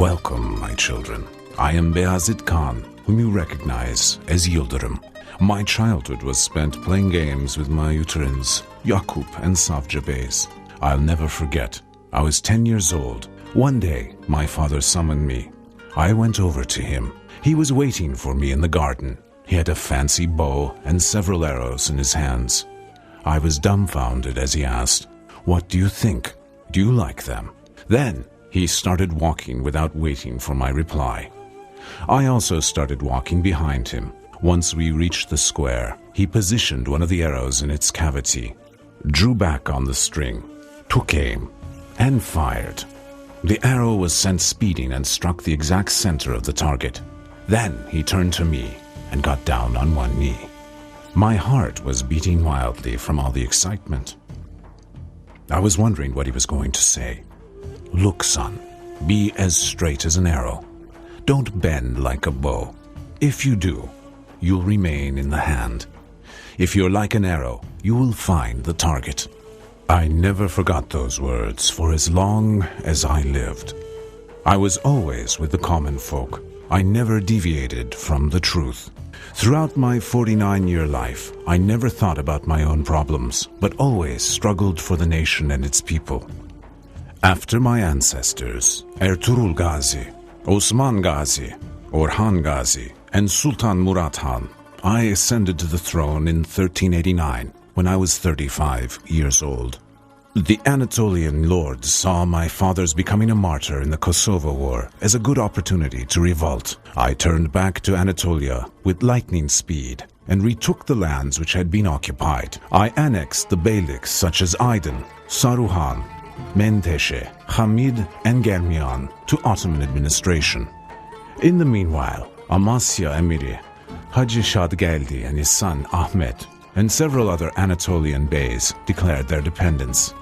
Welcome, my children. I am Beyazıt Khan, whom you recognize as Yıldırım. My childhood was spent playing games with my uterines, Yakup and Savcı Beys. I'll never forget. I was 10 years old. One day, my father summoned me. I went over to him. He was waiting for me in the garden. He had a fancy bow and several arrows in his hands. I was dumbfounded as he asked, "What do you think? Do you like them?" Then he started walking without waiting for my reply. I also started walking behind him. Once we reached the square, he positioned one of the arrows in its cavity, drew back on the string, took aim, and fired. The arrow was sent speeding and struck the exact center of the target. Then he turned to me and got down on one knee. My heart was beating wildly from all the excitement. I was wondering what he was going to say. "Look, son, be as straight as an arrow. Don't bend like a bow. If you do, you'll remain in the hand. If you're like an arrow, you will find the target." I never forgot those words for as long as I lived. I was always with the common folk. I never deviated from the truth. Throughout my 49-year life, I never thought about my own problems, but always struggled for the nation and its people. After my ancestors, Ertuğrul Gazi, Osman Gazi, Orhan Gazi, and Sultan Murat Han, I ascended to the throne in 1389 when I was 35 years old. The Anatolian lords saw my father's becoming a martyr in the Kosovo War as a good opportunity to revolt. I turned back to Anatolia with lightning speed and retook the lands which had been occupied. I annexed the beyliks such as Aydın, Saruhan, Menteşe, Hamid, and Germiyan to Ottoman administration. In the meanwhile, Amasya Emiri, Hacı Şadgeldi and his son Ahmet, and several other Anatolian beys declared their dependence.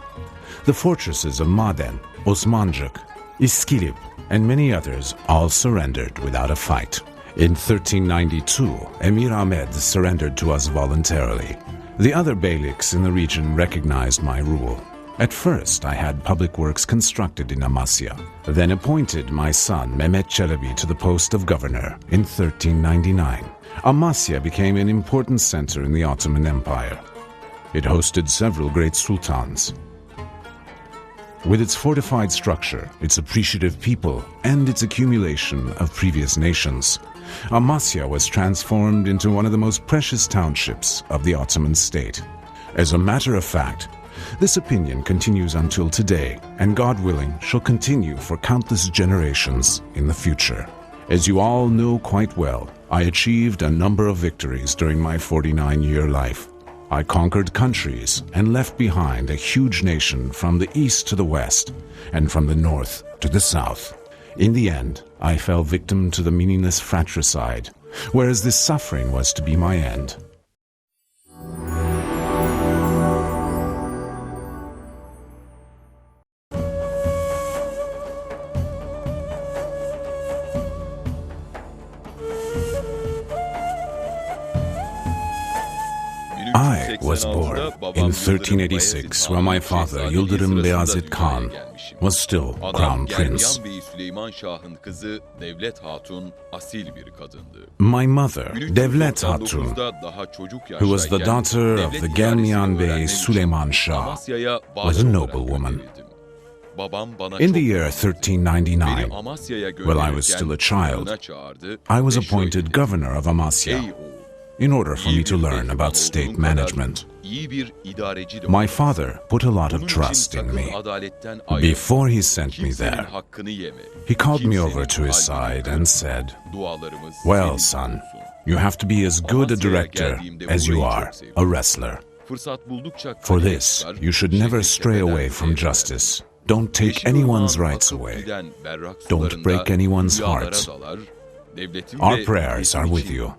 The fortresses of Maden, Osmancık, İskilip, and many others all surrendered without a fight. In 1392, Emir Ahmed surrendered to us voluntarily. The other beyliks in the region recognized my rule. At first, I had public works constructed in Amasya, then appointed my son Mehmet Çelebi to the post of governor in 1399. Amasya became an important center in the Ottoman Empire. It hosted several great sultans. With its fortified structure, its appreciative people, and its accumulation of previous nations, Amasya was transformed into one of the most precious townships of the Ottoman state. As a matter of fact, this opinion continues until today, and God willing, shall continue for countless generations in the future. As you all know quite well, I achieved a number of victories during my 49-year life. I conquered countries and left behind a huge nation from the east to the west and from the north to the south. In the end, I fell victim to the meaningless fratricide, whereas this suffering was to be my end. I was born in 1386 when my father, Yıldırım Beyazıt Khan, was still crown prince. My mother, Devlet Hatun, who was the daughter of the Germiyan Bey Süleyman Shah, was a noble woman. In the year 1399, while I was still a child, I was appointed governor of Amasya, in order for me to learn about state management. My father put a lot of trust in me. Before he sent me there, he called me over to his side and said, "Well, son, you have to be as good a director as you are a wrestler. For this, you should never stray away from justice. Don't take anyone's rights away. Don't break anyone's hearts. Our prayers are with you."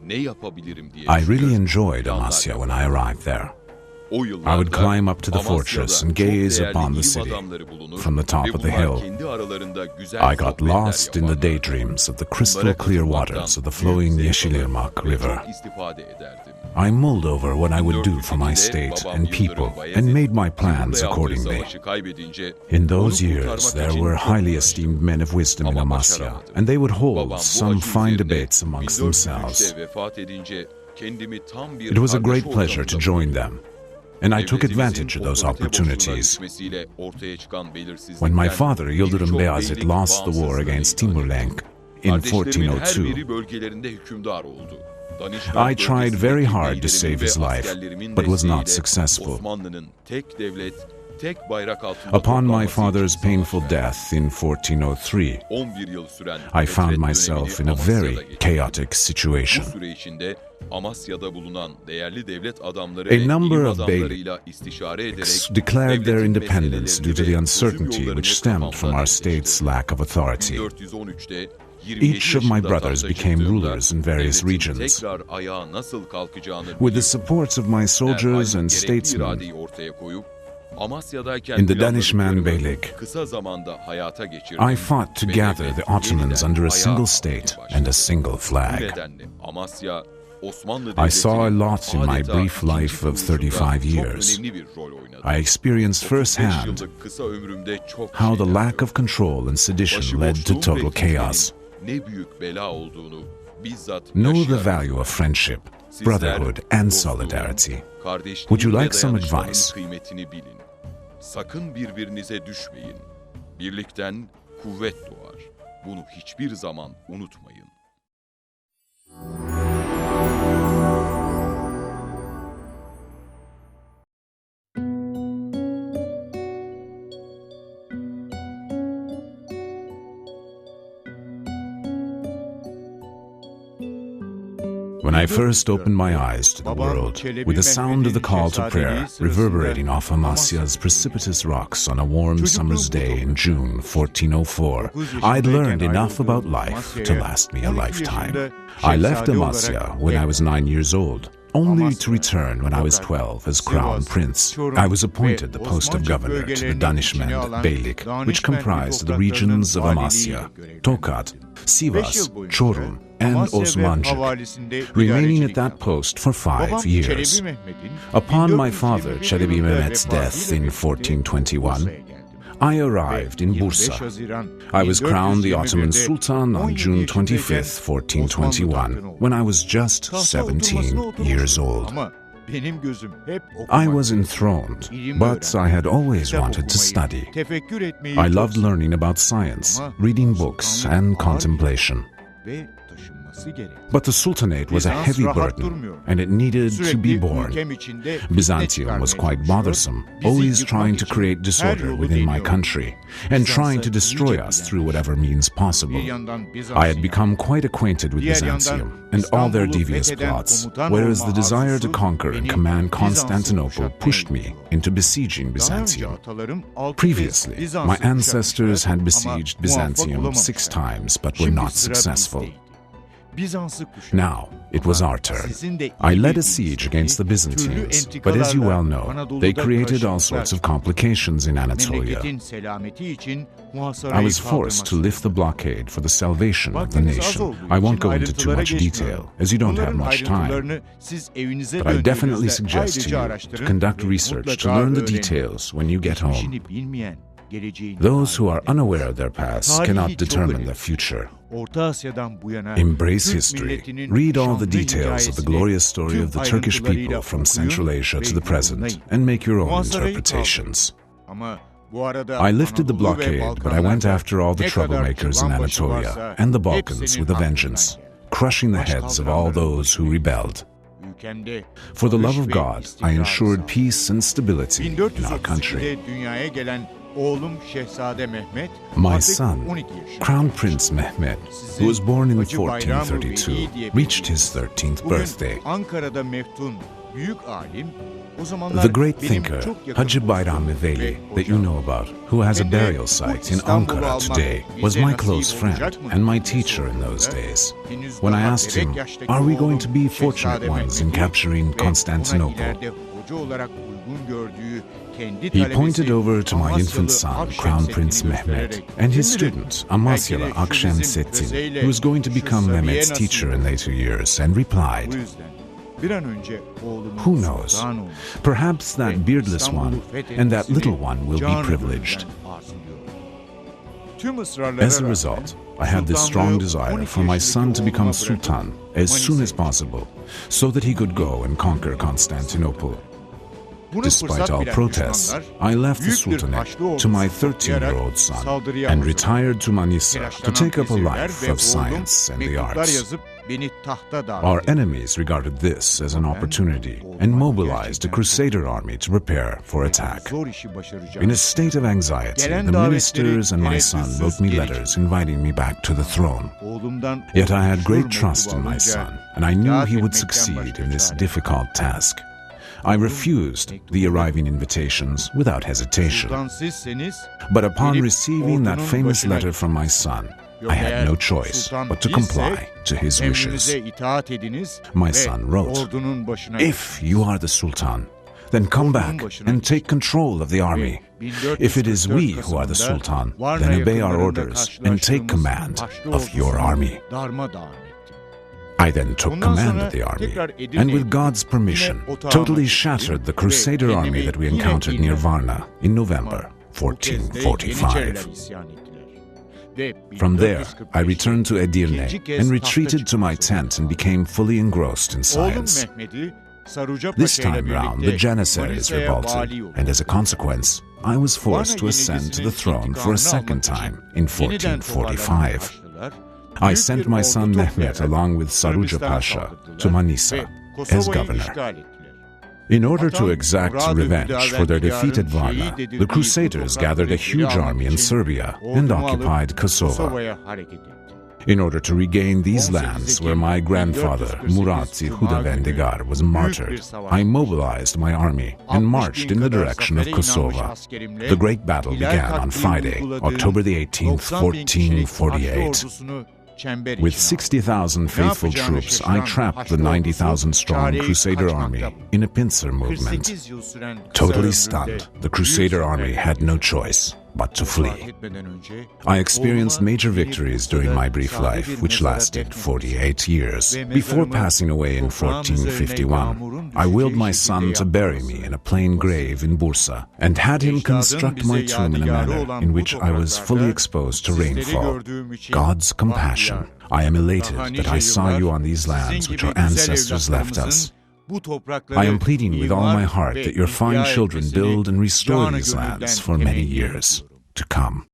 I really enjoyed Amasya when I arrived there. I would climb up to the fortress and gaze upon the city from the top of the hill. I got lost in the daydreams of the crystal clear waters of the flowing Yeşilırmak River. I mulled over what I would do for my state and people and made my plans accordingly. In those years, there were highly esteemed men of wisdom in Amasya, and they would hold some fine debates amongst themselves. It was a great pleasure to join them, and I took advantage of those opportunities. When my father, Yıldırım Beyazıt, lost the war against Timurlenk in 1402, I tried very hard to save his life, but was not successful. Upon my father's painful death in 1403, I found myself in a very chaotic situation. A number of beyliks declared their independence due to the uncertainty which stemmed from our state's lack of authority. Each of my brothers became rulers in various regions. With the supports of my soldiers and statesmen, in the Danishman Beylik, I fought to gather the Ottomans under a single state and a single flag. I saw a lot in my brief life of 35 years. I experienced firsthand how the lack of control and sedition led to total chaos. Know the value of friendship, brotherhood, and solidarity. Would you like some advice? Sakın birbirinize düşmeyin. Birlikten kuvvet doğar. Bunu hiçbir zaman unutmayın. When I first opened my eyes to the world, with the sound of the call to prayer reverberating off Amasya's precipitous rocks on a warm summer's day in June 1404, I'd learned enough about life to last me a lifetime. I left Amasya when I was 9 years old, only to return when I was 12 as Crown Prince. I was appointed the post of governor to the Danishmend Beylik, which comprised the regions of Amasya, Tokat, Sivas, Çorum, and Osmancık, remaining at that post for 5 years. Upon my father Çelebi Mehmet's death in 1421, I arrived in Bursa. I was crowned the Ottoman Sultan on June 25, 1421, when I was just 17 years old. I was enthroned, but I had always wanted to study. I loved learning about science, reading books, and contemplation. But the Sultanate was a heavy burden, and it needed to be borne. Byzantium was quite bothersome, always trying to create disorder within my country, and trying to destroy us through whatever means possible. I had become quite acquainted with Byzantium and all their devious plots, whereas the desire to conquer and command Constantinople pushed me into besieging Byzantium. Previously, my ancestors had besieged Byzantium 6 times, but were not successful. Now, it was our turn. I led a siege against the Byzantines, but as you well know, they created all sorts of complications in Anatolia. I was forced to lift the blockade for the salvation of the nation. I won't go into too much detail, as you don't have much time, but I definitely suggest to you to conduct research to learn the details when you get home. Those who are unaware of their past cannot determine their future. Embrace history. Read all the details of the glorious story of the Turkish people from Central Asia to the present and make your own interpretations. I lifted the blockade, but I went after all the troublemakers in Anatolia and the Balkans with a vengeance, crushing the heads of all those who rebelled. For the love of God, I ensured peace and stability in our country. My son, Crown Prince Mehmet, who was born in 1432, reached his 13th birthday. The great thinker, Hacı Bayram Veli, that you know about, who has a burial site in Ankara today, was my close friend and my teacher in those days. When I asked him, "Are we going to be fortunate ones in capturing Constantinople?" He pointed over to my infant son, Crown Prince Mehmet, and his student, Amasya Akşemseddin, who was going to become Mehmet's teacher in later years, and replied, "Who knows? Perhaps that beardless one and that little one will be privileged." As a result, I had this strong desire for my son to become Sultan as soon as possible, so that he could go and conquer Constantinople. Despite all protests, I left the Sultanate to my 13-year-old son and retired to Manisa to take up a life of science and the arts. Our enemies regarded this as an opportunity and mobilized a crusader army to prepare for attack. In a state of anxiety, the ministers and my son wrote me letters inviting me back to the throne. Yet I had great trust in my son, and I knew he would succeed in this difficult task. I refused the arriving invitations without hesitation. But upon receiving that famous letter from my son, I had no choice but to comply to his wishes. My son wrote, "If you are the Sultan, then come back and take control of the army. If it is we who are the Sultan, then obey our orders and take command of your army." I then took command of the army, and with God's permission, totally shattered the Crusader army that we encountered near Varna in November 1445. From there, I returned to Edirne and retreated to my tent and became fully engrossed in science. This time round, the Janissaries revolted, and as a consequence, I was forced to ascend to the throne for a second time in 1445. I sent my son Mehmet along with Saruca Pasha to Manisa as governor. In order to exact revenge for their defeat at Varna, the Crusaders gathered a huge army in Serbia and occupied Kosovo. In order to regain these lands where my grandfather, Murat Hudavendigar, was martyred, I mobilized my army and marched in the direction of Kosovo. The great battle began on Friday, October the 18th, 1448. With 60,000 faithful troops, I trapped the 90,000-strong Crusader army in a pincer movement. Totally stunned, the Crusader army had no choice but to flee. I experienced major victories during my brief life, which lasted 48 years. Before passing away in 1451, I willed my son to bury me in a plain grave in Bursa, and had him construct my tomb in a manner in which I was fully exposed to rainfall. God's compassion. I am elated that I saw you on these lands which our ancestors left us. I am pleading with all my heart that your fine children build and restore these lands for many years to come.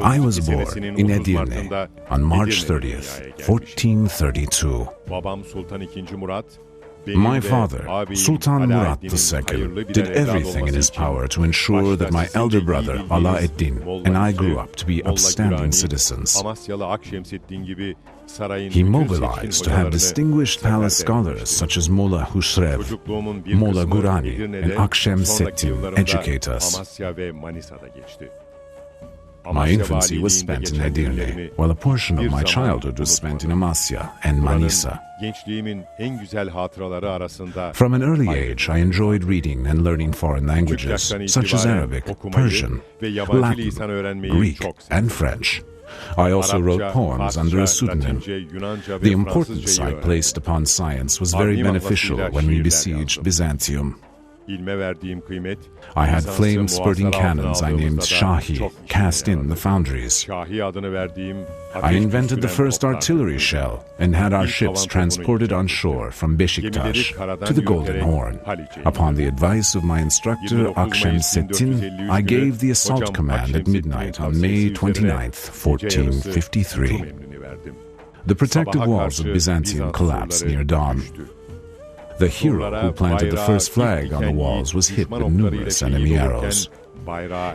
I was born in Edirne on March 30th, 1432. My father, Sultan Murat II, did everything in his power to ensure that my elder brother, Alaeddin, and I grew up to be upstanding citizens. He mobilized to have distinguished palace scholars such as Molla Husrev, Molla Gurani, and Akşemseddin educate us. My infancy was spent in Edirne, while a portion of my childhood was spent in Amasya and Manisa. From an early age, I enjoyed reading and learning foreign languages, such as Arabic, Persian, Latin, Greek, and French. I also wrote poems under a pseudonym. The importance I placed upon science was very beneficial when we besieged Byzantium. I had flame-spurting cannons I named Shahi, cast in the foundries. I invented the first artillery shell and had our ships transported on shore from Beşiktaş to the Golden Horn. Upon the advice of my instructor Akşemseddin, I gave the assault command at midnight on May 29th, 1453. The protective walls of Byzantium collapsed near dawn. The hero who planted the first flag on the walls was hit with numerous enemy arrows.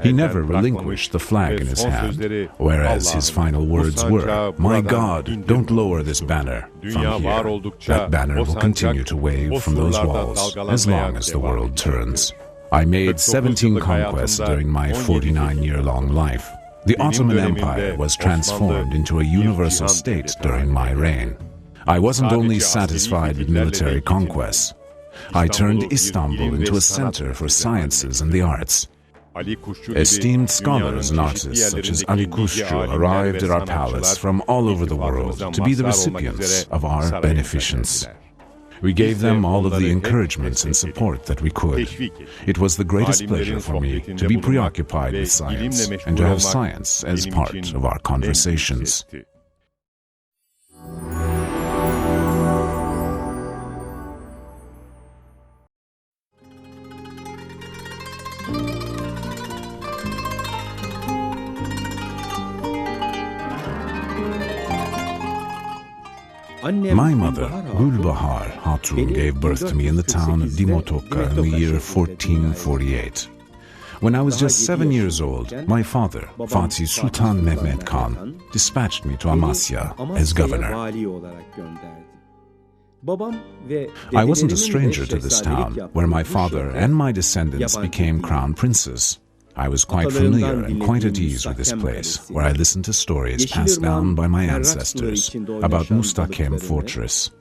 He never relinquished the flag in his hand, whereas his final words were, "My God, don't lower this banner from here. That banner will continue to wave from those walls as long as the world turns." I made 17 conquests during my 49-year-long life. The Ottoman Empire was transformed into a universal state during my reign. I wasn't only satisfied with military conquests. I turned Istanbul into a center for sciences and the arts. Esteemed scholars and artists such as Ali Kuşçu arrived at our palace from all over the world to be the recipients of our beneficence. We gave them all of the encouragement and support that we could. It was the greatest pleasure for me to be preoccupied with science and to have science as part of our conversations. My mother, Gulbahar Hatun, gave birth to me in the town of Dimotokka in the year 1448. When I was just 7 years old, my father, Fatih Sultan Mehmed Khan, dispatched me to Amasya as governor. I wasn't a stranger to this town, where my father and my descendants became crown princes. I was quite familiar and quite at ease with this place, where I listened to stories passed down by my ancestors about Mustafa fortress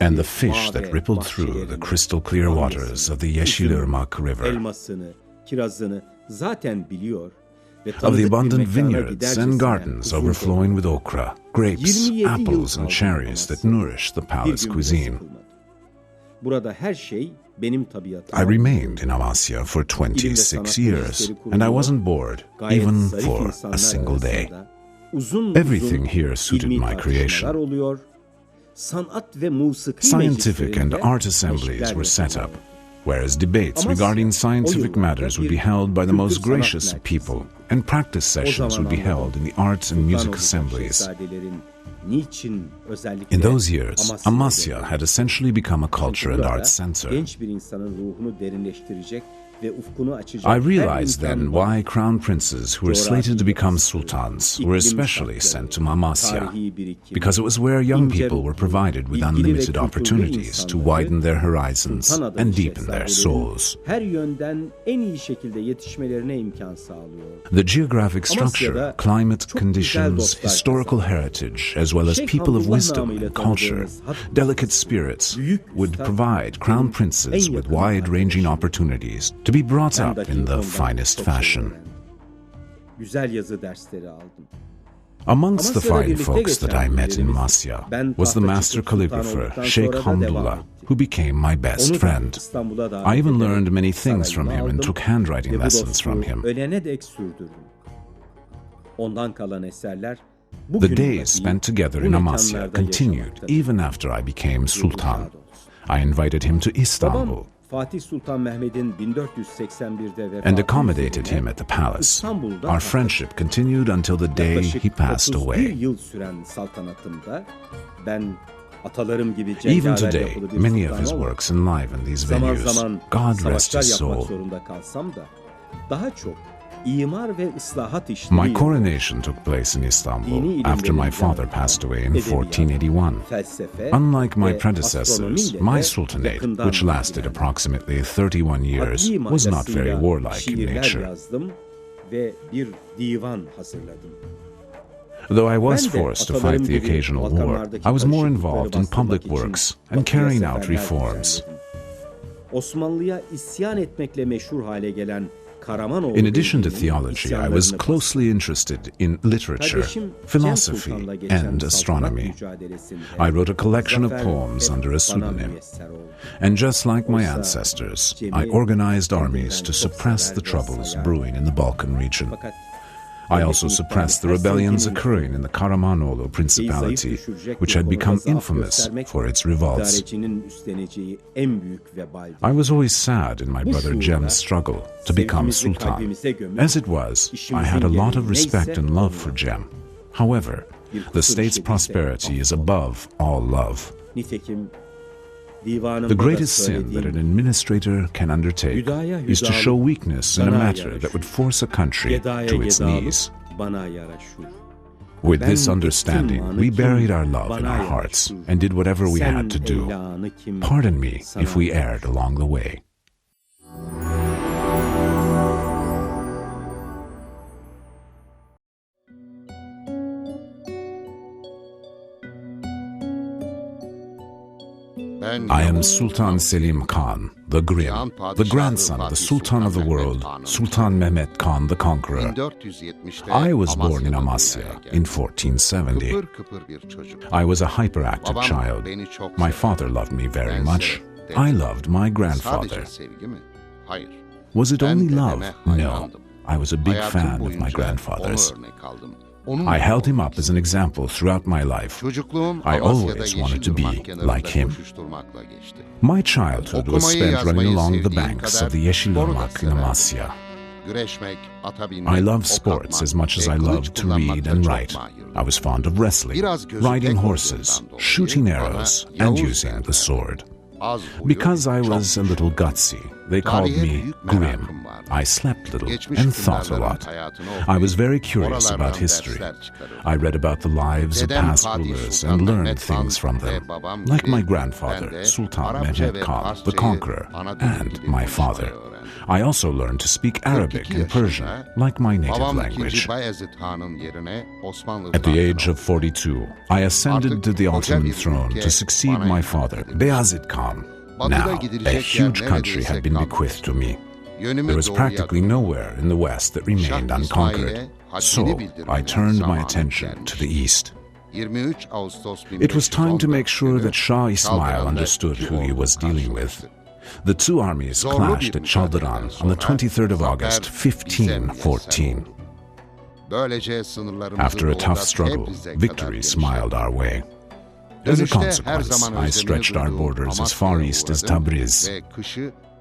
and the fish that rippled through the crystal clear waters of the Yeşilırmak River, of the abundant vineyards and gardens overflowing with okra, grapes, apples and cherries that nourish the palace cuisine. I remained in Amasya for 26 years, and I wasn't bored, even for a single day. Everything here suited my creation. Scientific and art assemblies were set up, whereas debates regarding scientific matters would be held by the most gracious of people, and practice sessions would be held in the arts and music assemblies. In those years, Amasya had essentially become a culture and arts center. I realized then why crown princes who were slated to become sultans were especially sent to Amasya, because it was where young people were provided with unlimited opportunities to widen their horizons and deepen their souls. The geographic structure, climate conditions, historical heritage, as well as people of wisdom and culture, delicate spirits, would provide crown princes with wide-ranging opportunities to be brought up in the finest fashion. Amongst the fine folks that I met in Amasya was the master calligrapher Sheikh Hamdullah, who became my best friend. I even learned many things from him and took handwriting lessons from him. The days spent together in Amasya continued even after I became sultan. I invited him to Istanbul and accommodated him at the palace. Our friendship continued until the day he passed away. Even today, many of his works enliven these venues. God rest his soul. My coronation took place in Istanbul after my father passed away in 1481. Unlike my predecessors, my sultanate, which lasted approximately 31 years, was not very warlike in nature. Though I was forced to fight the occasional war, I was more involved in public works and carrying out reforms. In addition to theology, I was closely interested in literature, philosophy, and astronomy. I wrote a collection of poems under a pseudonym. And just like my ancestors, I organized armies to suppress the troubles brewing in the Balkan region. I also suppressed the rebellions occurring in the Karamanoğlu Principality, which had become infamous for its revolts. I was always sad in my brother Cem's struggle to become sultan. As it was, I had a lot of respect and love for Cem. However, the state's prosperity is above all love. The greatest sin that an administrator can undertake is to show weakness in a matter that would force a country to its knees. With this understanding, we buried our love in our hearts and did whatever we had to do. Pardon me if we erred along the way. I am Sultan Selim Khan, the Grim, the grandson of the Sultan of the world, Sultan Mehmet Khan the Conqueror. I was born in Amasya in 1470. I was a hyperactive child. My father loved me very much. I loved my grandfather. Was it only love? No. I was a big fan of my grandfather's. I held him up as an example throughout my life. I always wanted to be like him. My childhood was spent running along the banks of the Yeşilırmak in Amasya. I loved sports as much as I loved to read and write. I was fond of wrestling, riding horses, shooting arrows, and using the sword. Because I was a little gutsy, they called me Grim. I slept little and thought a lot. I was very curious about history. I read about the lives of past rulers and learned things from them, like my grandfather, Sultan Mehmet Khan, the Conqueror, and my father. I also learned to speak Arabic and Persian, like my native language. At the age of 42, I ascended to the Ottoman throne to succeed my father, Beyazıt Khan. Now, a huge country had been bequeathed to me. There was practically nowhere in the West that remained unconquered, so I turned my attention to the East. It was time to make sure that Shah Ismail understood who he was dealing with. The two armies clashed at Çaldıran on the 23rd of August, 1514. After a tough struggle, victory smiled our way. As a consequence, I stretched our borders as far east as Tabriz.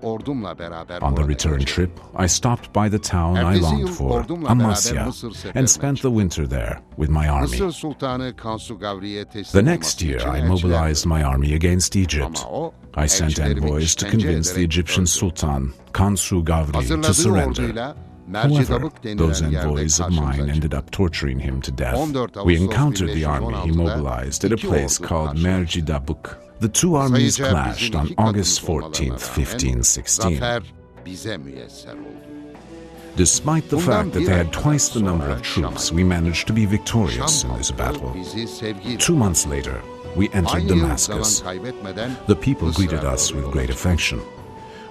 On the return trip, I stopped by the town I longed for, Amasya, and spent the winter there with my army. The next year, I mobilized my army against Egypt. I sent envoys to convince the Egyptian Sultan, Kansu Gavri, to surrender. However, those envoys of mine ended up torturing him to death. We encountered the army he mobilized at a place called Mercidabuk. The two armies clashed on August 14, 1516. Despite the fact that they had twice the number of troops, we managed to be victorious in this battle. 2 months later, we entered Damascus. The people greeted us with great affection.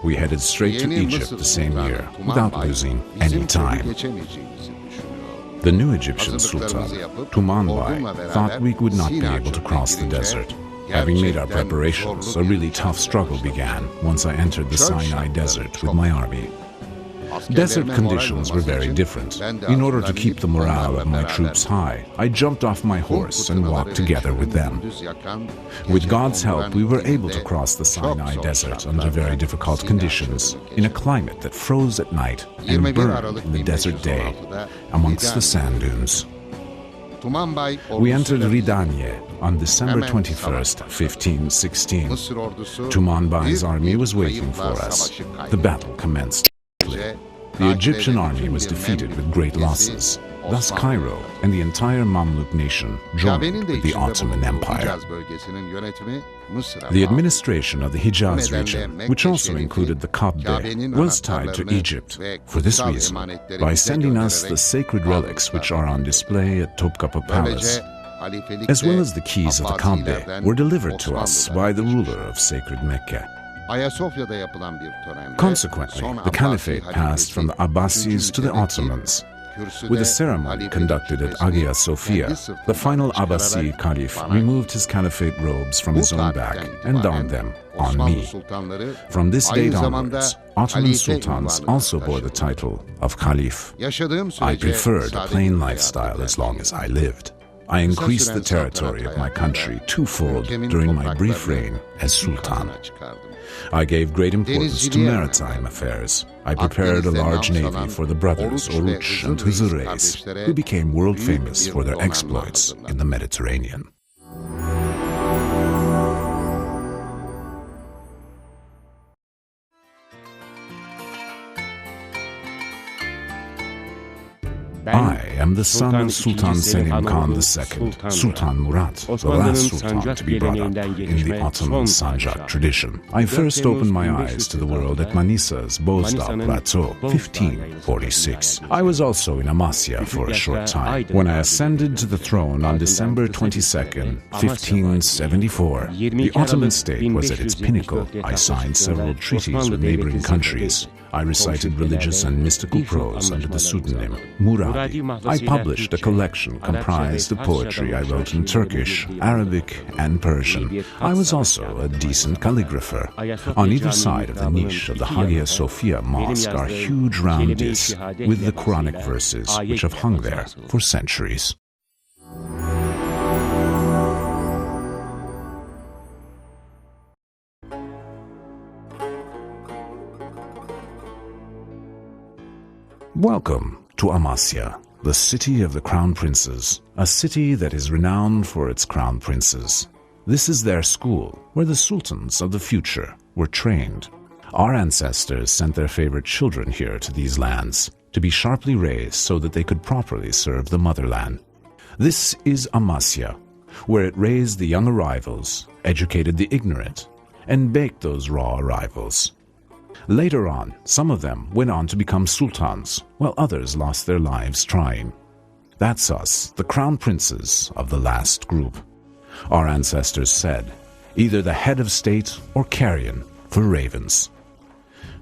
We headed straight to Egypt the same year, without losing any time. The new Egyptian Sultan, Tumanbay, thought we would not be able to cross the desert. Having made our preparations, a really tough struggle began once I entered the Sinai Desert with my army. Desert conditions were very different. In order to keep the morale of my troops high, I jumped off my horse and walked together with them. With God's help, we were able to cross the Sinai Desert under very difficult conditions, in a climate that froze at night and burned in the desert day, amongst the sand dunes. We entered Ridaniye on December 21st, 1516. Tumanbay's army was waiting for us. The battle commenced. The Egyptian army was defeated with great losses. Thus Cairo and the entire Mamluk nation joined with the Ottoman Empire. The administration of the Hijaz region, which also included the Kabe, was tied to Egypt. For this reason, by sending us the sacred relics which are on display at Topkapı Palace, as well as the keys of the Kabe, were delivered to us by the ruler of sacred Mecca. Consequently, the caliphate passed from the Abbasis to the Ottomans. With a ceremony conducted at Hagia Sophia, the final Abbasi caliph removed his caliphate robes from his own back and donned them on me. From this date onwards, Ottoman sultans also bore the title of caliph. I preferred a plain lifestyle as long as I lived. I increased the territory of my country twofold during my brief reign as sultan. I gave great importance to maritime affairs. I prepared a large navy for the brothers Oruç and Hızırreis, who became world famous for their exploits in the Mediterranean. I am the son of Sultan Selim Khan II, Sultan Murat, the last sultan to be brought up in the Ottoman Sancak tradition. I first opened my eyes to the world at Manissa's Bozdağ Plateau, 1546. I was also in Amasya for a short time. When I ascended to the throne on December 22nd, 1574, the Ottoman state was at its pinnacle. I signed several treaties with neighboring countries. I recited religious and mystical prose under the pseudonym Muradi. I published a collection comprised of poetry I wrote in Turkish, Arabic, and Persian. I was also a decent calligrapher. On either side of the niche of the Hagia Sophia Mosque are huge round discs with the Quranic verses which have hung there for centuries. Welcome to Amasya, the city of the crown princes, a city that is renowned for its crown princes. This is their school, where the sultans of the future were trained. Our ancestors sent their favorite children here to these lands, to be sharply raised so that they could properly serve the motherland. This is Amasya, where it raised the young arrivals, educated the ignorant, and baked those raw arrivals. Later on, some of them went on to become sultans, while others lost their lives trying. That's us, the crown princes of the last group. Our ancestors said, either the head of state or carrion for ravens.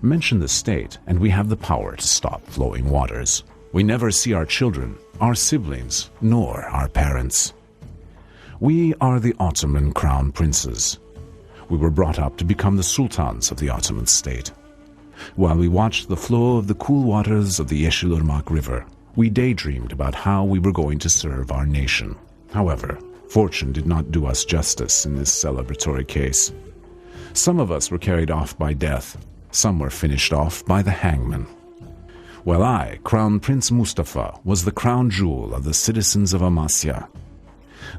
Mention the state and we have the power to stop flowing waters. We never see our children, our siblings, nor our parents. We are the Ottoman crown princes. We were brought up to become the sultans of the Ottoman state. While we watched the flow of the cool waters of the Yeşilırmak River, we daydreamed about how we were going to serve our nation. However, fortune did not do us justice in this celebratory case. Some of us were carried off by death, some were finished off by the hangman. While I, Crown Prince Mustafa, was the crown jewel of the citizens of Amasya,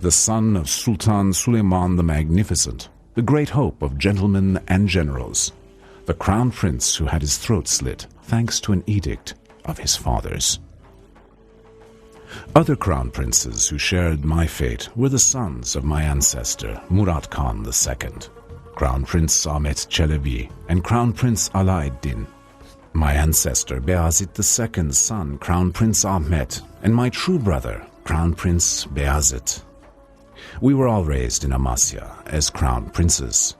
the son of Sultan Süleyman the Magnificent, the great hope of gentlemen and generals, the crown prince who had his throat slit thanks to an edict of his father's. Other crown princes who shared my fate were the sons of my ancestor, Murat Khan II, Crown Prince Ahmet Çelebi, and Crown Prince Alaaddin. My ancestor, Beyazıt II's son, Crown Prince Ahmet, and my true brother, Crown Prince Beyazıt. We were all raised in Amasya as crown princes.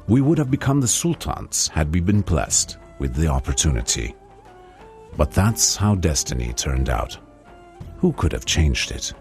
We would have become the sultans had we been blessed with the opportunity. But that's how destiny turned out. Who could have changed it?